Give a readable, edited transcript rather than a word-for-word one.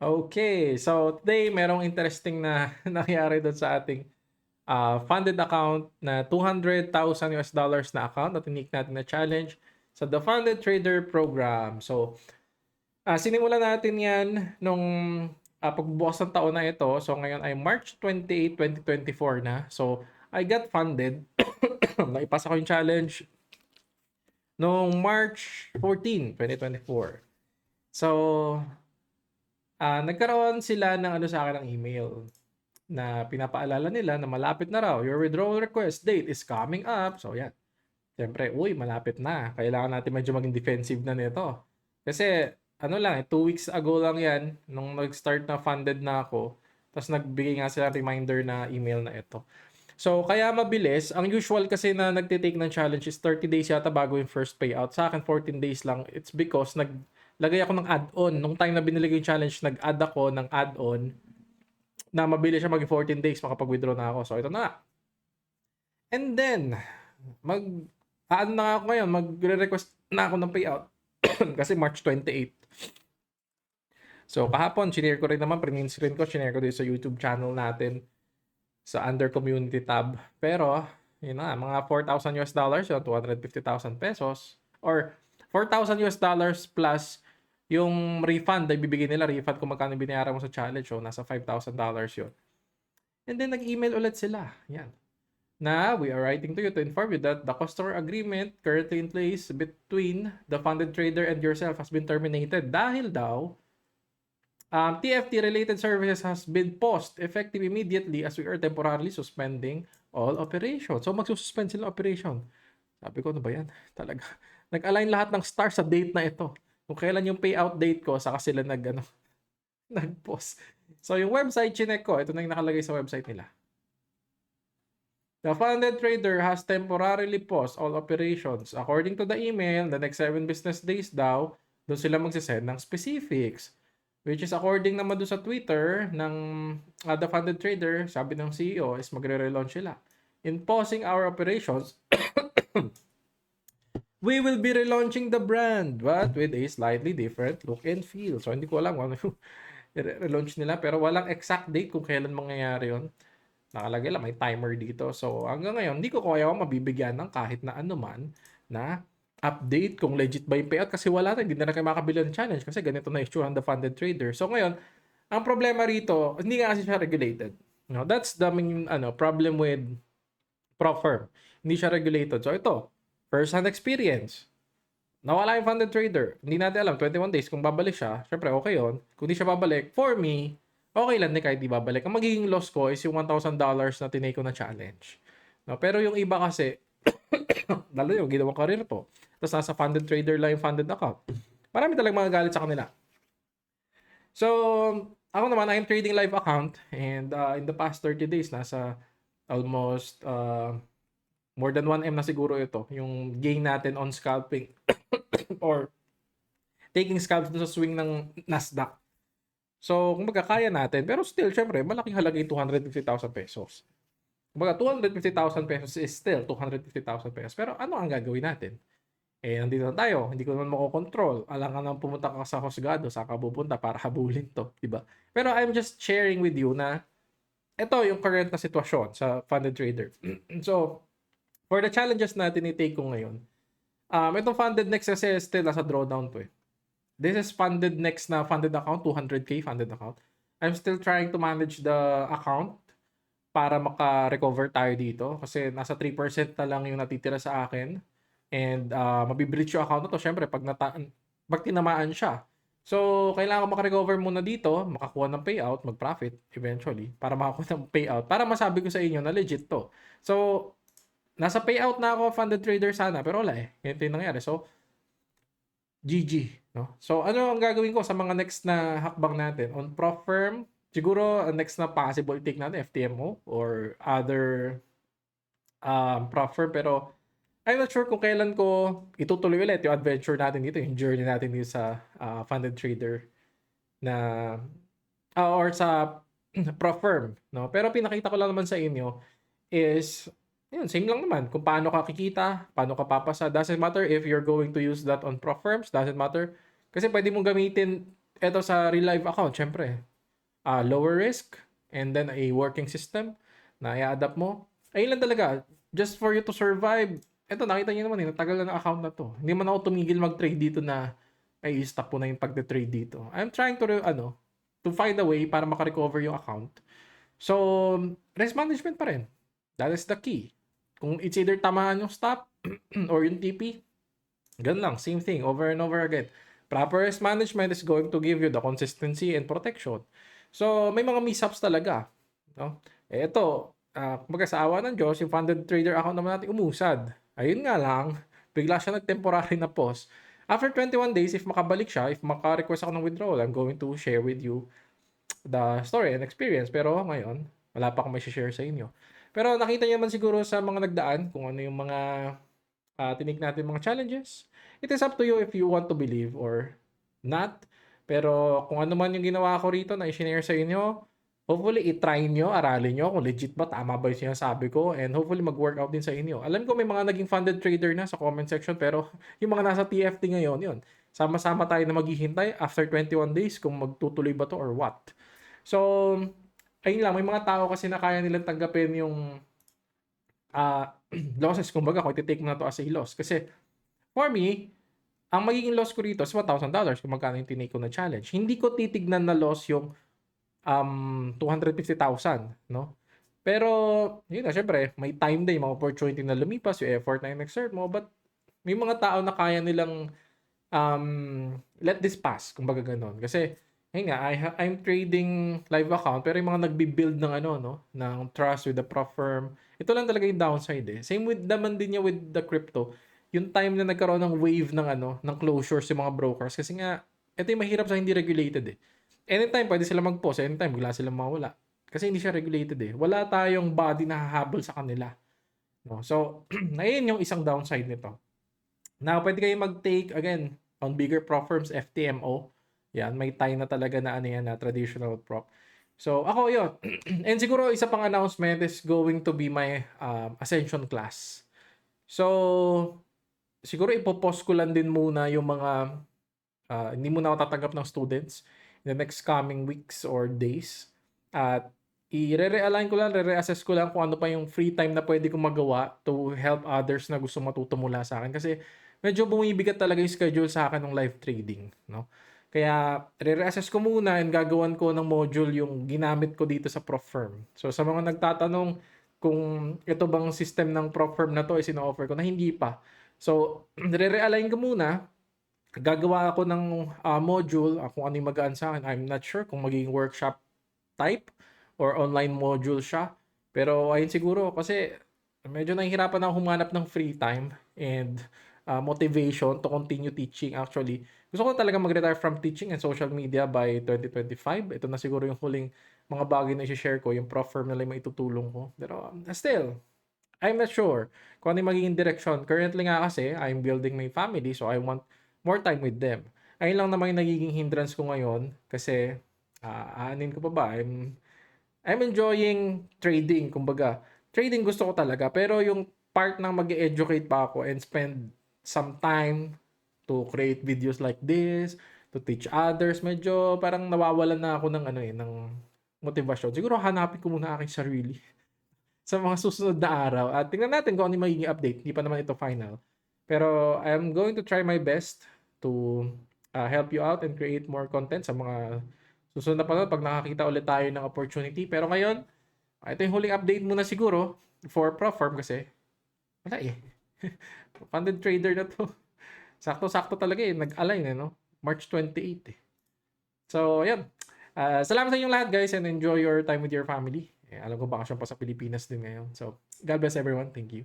Okay, so today merong interesting na nangyari doon sa ating funded account na $200,000 na account na tinake natin na challenge sa The Funded Trader Program. So, sinimulan natin yan nung pagbubukas ng taon na ito. So, ngayon ay March 28, 2024 na. So, I got funded. Naipasa ko yung challenge noong March 14, 2024. So, nagkaroon sila ng ano sa akin ng email na pinapaalala nila na malapit na raw. Your withdrawal request date is coming up. So, yan. Siyempre, uy, malapit na. Kailangan natin medyo maging defensive na nito. Kasi, ano lang, 2 weeks ago lang yan, nung nag-start na funded na ako. Tapos nagbigay nga sila reminder na email na ito. So, kaya mabilis. Ang usual kasi na nagtitake ng challenge is 30 days yata bago yung first payout. Sa akin, 14 days lang. It's because naglagay ako ng add-on. Nung time na binili ko yung challenge, nag-add ako ng add-on na mabilis siya maging 14 days makapag-withdraw na ako. So, ito na. And then, ano na ako ngayon, magre-request na ako ng payout. Kasi March 28. So, kahapon, shinare ko rin naman, print screen ko, shinare ko din sa YouTube channel natin sa under community tab. Pero, yun na, mga $4,000 yun, 250,000 pesos. Or, $4,000 plus yung refund ay bibigyan nila, refund kung magkano binayaran mo sa challenge. So, nasa $5,000 yun. And then, nag-email ulit sila. Yan. Na we are writing to you to inform you that the customer agreement currently in place between the funded trader and yourself has been terminated. Dahil daw, TFT-related services has been paused effective immediately as we are temporarily suspending all operations. So, magsususpend sila operation. Sabi ko, ano ba yan? Talaga. Nag-align lahat ng star sa date na ito. Kung kailan yung payout date ko, saka sila nag-pause. So, yung website, chinek ko. Ito na yung nakalagay sa website nila. The funded trader has temporarily paused all operations. According to the email, the next 7 business days daw, doon sila magsisend ng specifics. Which is according naman doon sa Twitter ng the funded trader, sabi ng CEO is magre-relaunch sila. In pausing our operations, we will be relaunching the brand, but with a slightly different look and feel. So, hindi ko alam kung ano yung relaunch nila, pero walang exact date kung kailan mangyayari yon. Nakalagay lang, may timer dito. So, hanggang ngayon, hindi ko kaya mabibigyan ng kahit na ano man na update kung legit ba yung payout kasi wala na, hindi na kayo makabili ng challenge kasi ganito na issue ng the funded trader. So, ngayon, ang problema rito, hindi nga kasi siya regulated. No, that's the main problem with prop firm. Hindi siya regulated. So, ito, first-hand experience. Nawala yung funded trader. Hindi natin alam, 21 days, kung babalik siya, syempre okay yun. Kung di siya babalik, for me, okay lang din kahit di babalik. Ang magiging loss ko is yung $1,000 na tinake ko na challenge. No, pero yung iba kasi, lalo yung ginawang career to, tapos nasa funded trader lang yung funded account. Marami talagang mga galit sa kanila. So, ako naman, I'm trading live account and in the past 30 days, nasa almost more than 1M na siguro ito, yung gain natin on scalping or taking scalps sa swing ng Nasdaq. So, kumbaga kaya natin. Pero still, syempre, malaking halaga yung 250,000 pesos. Kumbaga, 250,000 pesos is still 250,000 pesos. Pero ano ang gagawin natin? Eh, nandito na tayo. Hindi ko naman makokontrol. Alam ka nang pumunta ka sa husgado, saan ka pupunta para habulin to. Diba? Pero I'm just sharing with you na ito yung current na sitwasyon sa funded trader. So, for the challenges na tinitake ko ngayon, itong funded next kasi still nasa drawdown to eh. This is funded next na funded account, 200K funded account. I'm still trying to manage the account para maka-recover tayo dito kasi nasa 3% na lang yung natitira sa akin and mabibreach yung account na to syempre pag tinamaan siya. So, kailangan ko maka-recover muna dito, makakuha ng payout, mag-profit eventually para makakuha ng payout para masabi ko sa inyo na legit to. So, nasa payout na ako funded trader sana pero wala eh. Ganito yung nangyari. So, GG, no? So, ano ang gagawin ko sa mga next na hakbang natin? On prop firm, siguro ang next na possible take natin, FTMO or other prop firm. Pero, I'm not sure kung kailan ko itutuloy ulit yung adventure natin dito, yung journey natin dito sa funded trader na or sa prop firm, no? Pero pinakita ko lang naman sa inyo is yun, same lang naman. Kung paano ka kikita, paano ka papasa. Doesn't matter if you're going to use that on prop firms. Doesn't matter. Kasi pwede mong gamitin eto sa real life account, syempre, lower risk and then a working system na i-adapt mo. Ayun lang talaga. Just for you to survive. Eto, nakita niyo naman, natagal na ng account na to. Hindi man ako tumigil mag-trade dito na ay stop po na yung pag-trade dito. I'm trying to, to find a way para makarecover yung account. So, risk management pa rin. That is the key. Kung it's either tamaan yung stop or yung TP, ganun lang, same thing, over and over again. Proper risk management is going to give you the consistency and protection. So, may mga mishaps talaga. No? Ito, kumbaga sa awa ng Diyos, yung funded trader account naman natin umusad. Ayun nga lang, bigla siya nag-temporary na pause. After 21 days, if makabalik siya, if maka-request ako ng withdrawal, I'm going to share with you the story and experience. Pero ngayon, wala pa akong may share sa inyo. Pero nakita niyo naman siguro sa mga nagdaan kung ano yung mga tinik natin mga challenges. It is up to you if you want to believe or not. Pero kung ano man yung ginawa ko rito na i-share sa inyo, hopefully i-try nyo, aralin nyo kung legit ba, tama ba yung sinasabi ko, and hopefully mag-workout din sa inyo. Alam ko may mga naging funded trader na sa comment section, pero yung mga nasa TFT ngayon, yun. Sama-sama tayo na maghihintay after 21 days kung magtutuloy ba to or what. So, ayun lang, may mga tao kasi na kaya nilang tanggapin yung losses, kumbaga, kung iti-take mo na to as a loss. Kasi, for me, ang magiging loss ko rito is $1,000 kung magkano yung tinake ko na challenge. Hindi ko titignan na loss yung 250,000, no? Pero, yun na, syempre, may time din, mga opportunity na lumipas, yung effort na in-exert mo, but may mga tao na kaya nilang let this pass, kumbaga ganon. Kasi, yun nga, I'm trading live account, pero yung mga nagbi-build ng ng trust with the prop firm, ito lang talaga yung downside eh. Same with naman din niya with the crypto. Yung time na nagkaroon ng wave ng ng closures yung mga brokers, kasi nga, ito yung mahirap sa hindi regulated eh. Anytime pwede sila mag-pause, anytime bigla silang mawala. Kasi hindi siya regulated eh. Wala tayong body na hahabol sa kanila. No? So, ayun yung isang downside nito. Now, pwede kayong mag-take, again, on bigger prop firms, FTMO. Yan, may tie na talaga na na traditional prop. So, ako yun. And siguro, isa pang announcement is going to be my Ascension class. So, siguro ipopost ko lang din muna yung mga hindi muna ako tatanggap ng students in the next coming weeks or days. At i-re-realign ko lang, re-reassess ko lang kung ano pa yung free time na pwede kong magawa to help others na gusto matuto mula sa akin. Kasi medyo bumibigat talaga yung schedule sa akin ng live trading. No? Kaya re-reassess ko muna and gagawan ko ng module yung ginamit ko dito sa prop firm. So sa mga nagtatanong kung ito bang system ng prop firm na to is ino-offer ko na hindi pa. So re-realign ko muna. Gagawa ako ng module kung ano yung magaan sa akin. I'm not sure kung magiging workshop type or online module siya. Pero ayun siguro kasi medyo nahihirapan ako humanap ng free time and motivation to continue teaching. Actually, gusto ko talaga mag-retire from teaching and social media by 2025. Ito na siguro yung huling mga bagay na i-share ko, yung prof firm na lang maitutulong ko. Pero still, I'm not sure kung ano yung magiging direction. Currently nga kasi, I'm building my family, so I want more time with them. Ayun lang naman yung nagiging hindrance ko ngayon kasi aanin ko pa ba? I'm enjoying trading, kumbaga. Trading gusto ko talaga, pero yung part ng mag-educate pa ako and spend some time to create videos like this, to teach others, medyo parang nawawalan na ako ng ng motivasyon. Siguro hanapin ko muna aking sarili sa mga susunod na araw. At tingnan natin kung ano yung magiging update. Hindi pa naman ito final. Pero I'm going to try my best to help you out and create more content sa mga susunod na panahon pag nakakita ulit tayo ng opportunity. Pero ngayon, ito yung huling update muna siguro for Proform kasi wala eh. Funded trader na to. Sakto-sakto talaga eh. Nag-align no? March 28 eh. So, ayan. Salamat sa inyong lahat guys and enjoy your time with your family. Alam ko bakasyon pa sa Pilipinas din ngayon. So, God bless everyone. Thank you.